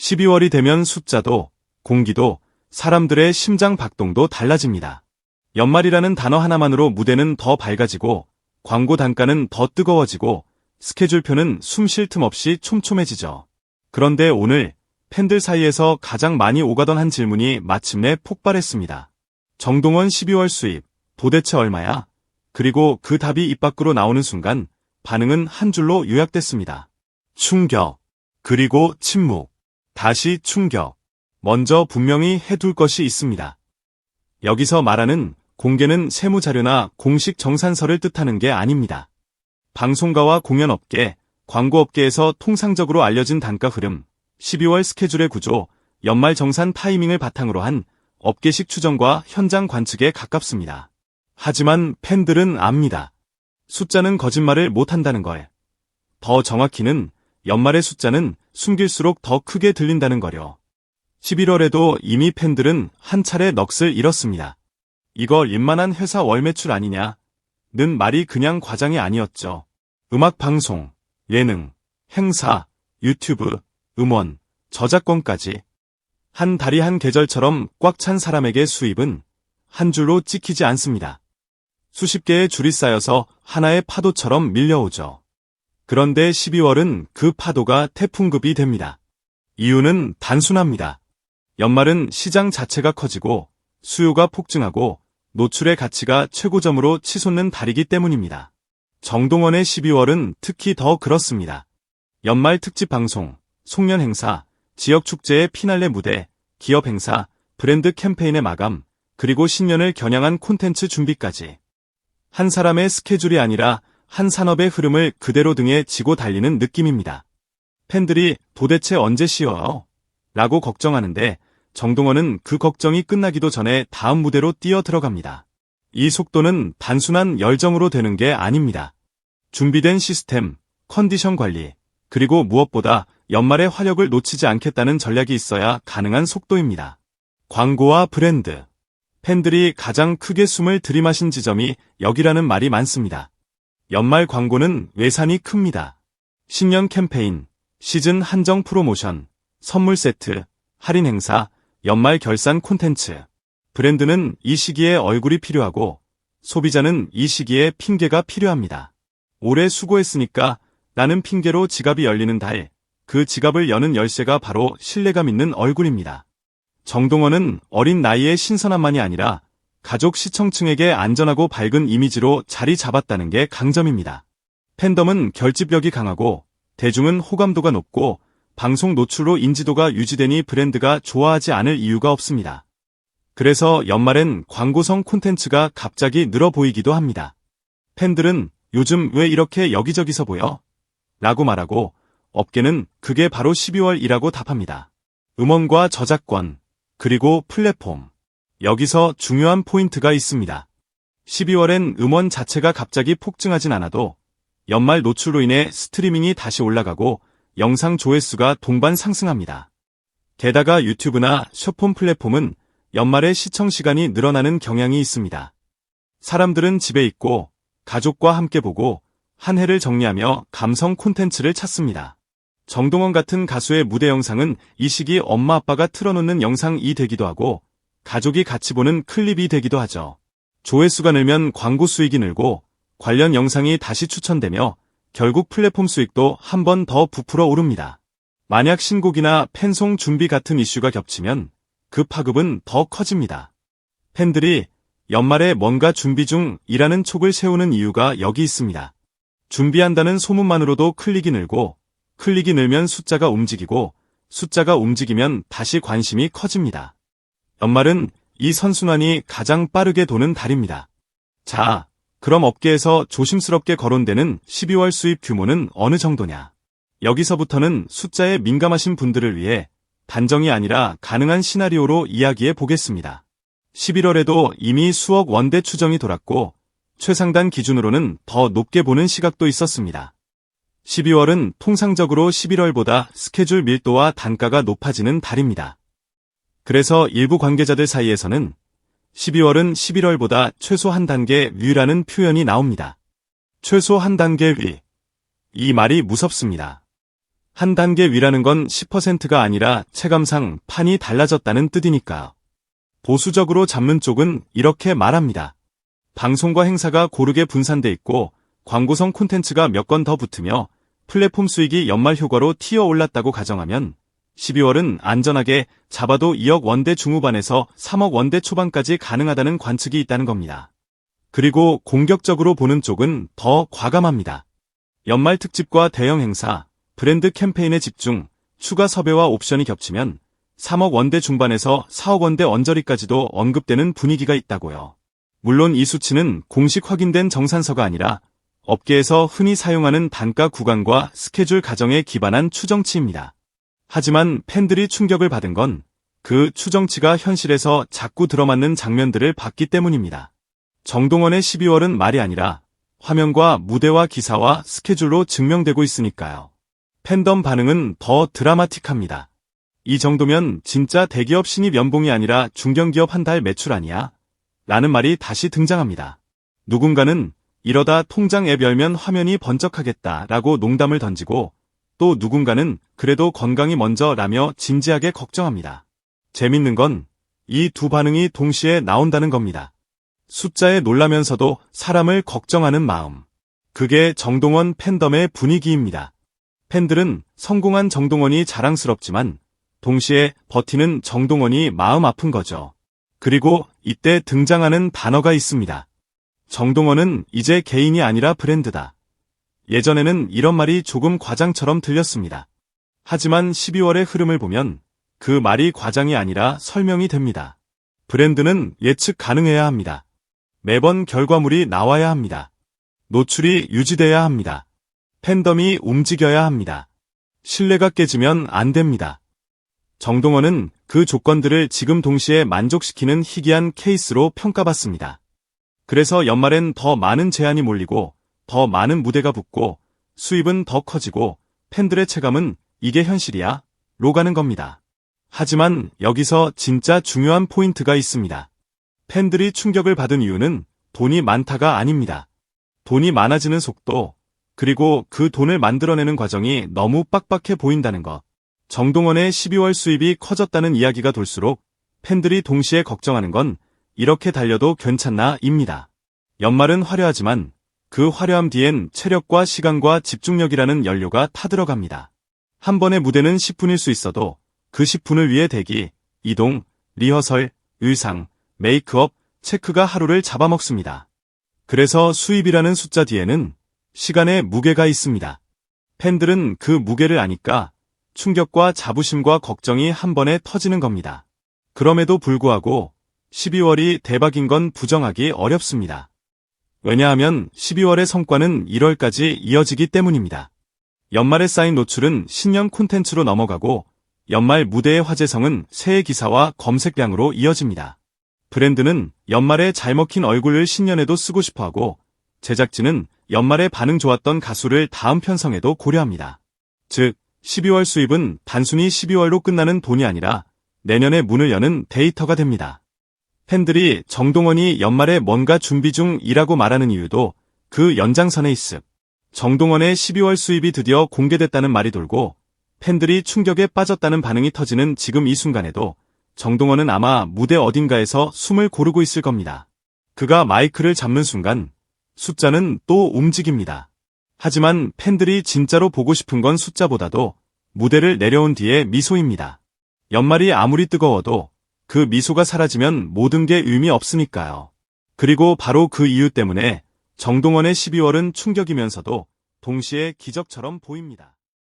12월이 되면 숫자도, 공기도, 사람들의 심장 박동도 달라집니다. 연말이라는 단어 하나만으로 무대는 더 밝아지고, 광고 단가는 더 뜨거워지고, 스케줄표는 숨 쉴 틈 없이 촘촘해지죠. 그런데 오늘 팬들 사이에서 가장 많이 오가던 한 질문이 마침내 폭발했습니다. 정동원 12월 수입, 도대체 얼마야? 그리고 그 답이 입 밖으로 나오는 순간 반응은 한 줄로 요약됐습니다. 충격. 그리고 침묵. 다시 충격. 먼저 분명히 해둘 것이 있습니다. 여기서 말하는 공개는 세무자료나 공식 정산서를 뜻하는 게 아닙니다. 방송가와 공연업계, 광고업계에서 통상적으로 알려진 단가 흐름, 12월 스케줄의 구조, 연말 정산 타이밍을 바탕으로 한 업계식 추정과 현장 관측에 가깝습니다. 하지만 팬들은 압니다. 숫자는 거짓말을 못한다는 걸. 더 정확히는 연말의 숫자는 숨길수록 더 크게 들린다는 거요. 11월에도 이미 팬들은 한 차례 넋을 잃었습니다. 이거 웬만한 회사 월 매출 아니냐? 는 말이 그냥 과장이 아니었죠. 음악방송, 예능, 행사, 유튜브, 음원, 저작권까지. 한 달이 한 계절처럼 꽉 찬 사람에게 수입은 한 줄로 찍히지 않습니다. 수십 개의 줄이 쌓여서 하나의 파도처럼 밀려오죠. 그런데 12월은 그 파도가 태풍급이 됩니다. 이유는 단순합니다. 연말은 시장 자체가 커지고 수요가 폭증하고 노출의 가치가 최고점으로 치솟는 달이기 때문입니다. 정동원의 12월은 특히 더 그렇습니다. 연말 특집 방송, 송년 행사, 지역 축제의 피날레 무대, 기업 행사, 브랜드 캠페인의 마감, 그리고 신년을 겨냥한 콘텐츠 준비까지. 한 사람의 스케줄이 아니라 한 산업의 흐름을 그대로 등에 지고 달리는 느낌입니다. 팬들이 도대체 언제 쉬어요? 라고 걱정하는데 정동원은 그 걱정이 끝나기도 전에 다음 무대로 뛰어 들어갑니다. 이 속도는 단순한 열정으로 되는 게 아닙니다. 준비된 시스템, 컨디션 관리, 그리고 무엇보다 연말의 화력을 놓치지 않겠다는 전략이 있어야 가능한 속도입니다. 광고와 브랜드. 팬들이 가장 크게 숨을 들이마신 지점이 여기라는 말이 많습니다. 연말 광고는 외산이 큽니다. 신년 캠페인, 시즌 한정 프로모션, 선물 세트, 할인 행사, 연말 결산 콘텐츠. 브랜드는 이 시기에 얼굴이 필요하고 소비자는 이 시기에 핑계가 필요합니다. 올해 수고했으니까 라는 핑계로 지갑이 열리는 달, 그 지갑을 여는 열쇠가 바로 신뢰감 있는 얼굴입니다. 정동원은 어린 나이의 신선함만이 아니라 가족 시청층에게 안전하고 밝은 이미지로 자리 잡았다는 게 강점입니다. 팬덤은 결집력이 강하고 대중은 호감도가 높고 방송 노출로 인지도가 유지되니 브랜드가 좋아하지 않을 이유가 없습니다. 그래서 연말엔 광고성 콘텐츠가 갑자기 늘어 보이기도 합니다. 팬들은 요즘 왜 이렇게 여기저기서 보여? 라고 말하고 업계는 그게 바로 12월이라고 답합니다. 음원과 저작권, 그리고 플랫폼. 여기서 중요한 포인트가 있습니다. 12월엔 음원 자체가 갑자기 폭증하진 않아도 연말 노출로 인해 스트리밍이 다시 올라가고 영상 조회수가 동반 상승합니다. 게다가 유튜브나 숏폼 플랫폼은 연말에 시청 시간이 늘어나는 경향이 있습니다. 사람들은 집에 있고 가족과 함께 보고 한 해를 정리하며 감성 콘텐츠를 찾습니다. 정동원 같은 가수의 무대 영상은 이 시기 엄마 아빠가 틀어놓는 영상이 되기도 하고 가족이 같이 보는 클립이 되기도 하죠. 조회수가 늘면 광고 수익이 늘고 관련 영상이 다시 추천되며 결국 플랫폼 수익도 한 번 더 부풀어 오릅니다. 만약 신곡이나 팬송 준비 같은 이슈가 겹치면 그 파급은 더 커집니다. 팬들이 연말에 뭔가 준비 중이라는 촉을 세우는 이유가 여기 있습니다. 준비한다는 소문만으로도 클릭이 늘고 클릭이 늘면 숫자가 움직이고 숫자가 움직이면 다시 관심이 커집니다. 연말은 이 선순환이 가장 빠르게 도는 달입니다. 자, 그럼 업계에서 조심스럽게 거론되는 12월 수입 규모는 어느 정도냐? 여기서부터는 숫자에 민감하신 분들을 위해 단정이 아니라 가능한 시나리오로 이야기해 보겠습니다. 11월에도 이미 수억 원대 추정이 돌았고 최상단 기준으로는 더 높게 보는 시각도 있었습니다. 12월은 통상적으로 11월보다 스케줄 밀도와 단가가 높아지는 달입니다. 그래서 일부 관계자들 사이에서는 12월은 11월보다 최소 한 단계 위라는 표현이 나옵니다. 최소 한 단계 위. 이 말이 무섭습니다. 한 단계 위라는 건 10%가 아니라 체감상 판이 달라졌다는 뜻이니까요. 보수적으로 잡는 쪽은 이렇게 말합니다. 방송과 행사가 고르게 분산돼 있고 광고성 콘텐츠가 몇 건 더 붙으며 플랫폼 수익이 연말 효과로 튀어 올랐다고 가정하면 12월은 안전하게 잡아도 2억 원대 중후반에서 3억 원대 초반까지 가능하다는 관측이 있다는 겁니다. 그리고 공격적으로 보는 쪽은 더 과감합니다. 연말 특집과 대형 행사, 브랜드 캠페인에 집중, 추가 섭외와 옵션이 겹치면 3억 원대 중반에서 4억 원대 언저리까지도 언급되는 분위기가 있다고요. 물론 이 수치는 공식 확인된 정산서가 아니라 업계에서 흔히 사용하는 단가 구간과 스케줄 가정에 기반한 추정치입니다. 하지만 팬들이 충격을 받은 건 그 추정치가 현실에서 자꾸 들어맞는 장면들을 봤기 때문입니다. 정동원의 12월은 말이 아니라 화면과 무대와 기사와 스케줄로 증명되고 있으니까요. 팬덤 반응은 더 드라마틱합니다. 이 정도면 진짜 대기업 신입 연봉이 아니라 중견기업 한 달 매출 아니야? 라는 말이 다시 등장합니다. 누군가는 이러다 통장 앱 열면 화면이 번쩍하겠다 라고 농담을 던지고 또 누군가는 그래도 건강이 먼저 라며 진지하게 걱정합니다. 재밌는 건 이 두 반응이 동시에 나온다는 겁니다. 숫자에 놀라면서도 사람을 걱정하는 마음. 그게 정동원 팬덤의 분위기입니다. 팬들은 성공한 정동원이 자랑스럽지만 동시에 버티는 정동원이 마음 아픈 거죠. 그리고 이때 등장하는 단어가 있습니다. 정동원은 이제 개인이 아니라 브랜드다. 예전에는 이런 말이 조금 과장처럼 들렸습니다. 하지만 12월의 흐름을 보면 그 말이 과장이 아니라 설명이 됩니다. 브랜드는 예측 가능해야 합니다. 매번 결과물이 나와야 합니다. 노출이 유지돼야 합니다. 팬덤이 움직여야 합니다. 신뢰가 깨지면 안 됩니다. 정동원은 그 조건들을 지금 동시에 만족시키는 희귀한 케이스로 평가받습니다. 그래서 연말엔 더 많은 제안이 몰리고 더 많은 무대가 붙고 수입은 더 커지고 팬들의 체감은 이게 현실이야? 로 가는 겁니다. 하지만 여기서 진짜 중요한 포인트가 있습니다. 팬들이 충격을 받은 이유는 돈이 많다가 아닙니다. 돈이 많아지는 속도, 그리고 그 돈을 만들어내는 과정이 너무 빡빡해 보인다는 것. 정동원의 12월 수입이 커졌다는 이야기가 돌수록 팬들이 동시에 걱정하는 건 이렇게 달려도 괜찮나 입니다. 연말은 화려하지만 그 화려함 뒤엔 체력과 시간과 집중력이라는 연료가 타들어갑니다. 한 번의 무대는 10분일 수 있어도 그 10분을 위해 대기, 이동, 리허설, 의상, 메이크업, 체크가 하루를 잡아먹습니다. 그래서 수입이라는 숫자 뒤에는 시간의 무게가 있습니다. 팬들은 그 무게를 아니까 충격과 자부심과 걱정이 한 번에 터지는 겁니다. 그럼에도 불구하고 12월이 대박인 건 부정하기 어렵습니다. 왜냐하면 12월의 성과는 1월까지 이어지기 때문입니다. 연말에 쌓인 노출은 신년 콘텐츠로 넘어가고 연말 무대의 화제성은 새해 기사와 검색량으로 이어집니다. 브랜드는 연말에 잘 먹힌 얼굴을 신년에도 쓰고 싶어하고 제작진은 연말에 반응 좋았던 가수를 다음 편성에도 고려합니다. 즉, 12월 수입은 단순히 12월로 끝나는 돈이 아니라 내년에 문을 여는 데이터가 됩니다. 팬들이 정동원이 연말에 뭔가 준비 중이라고 말하는 이유도 그 연장선에 있습니다. 정동원의 12월 수입이 드디어 공개됐다는 말이 돌고 팬들이 충격에 빠졌다는 반응이 터지는 지금 이 순간에도 정동원은 아마 무대 어딘가에서 숨을 고르고 있을 겁니다. 그가 마이크를 잡는 순간 숫자는 또 움직입니다. 하지만 팬들이 진짜로 보고 싶은 건 숫자보다도 무대를 내려온 뒤의 미소입니다. 연말이 아무리 뜨거워도 그 미소가 사라지면 모든 게 의미 없으니까요. 그리고 바로 그 이유 때문에 정동원의 12월은 충격이면서도 동시에 기적처럼 보입니다.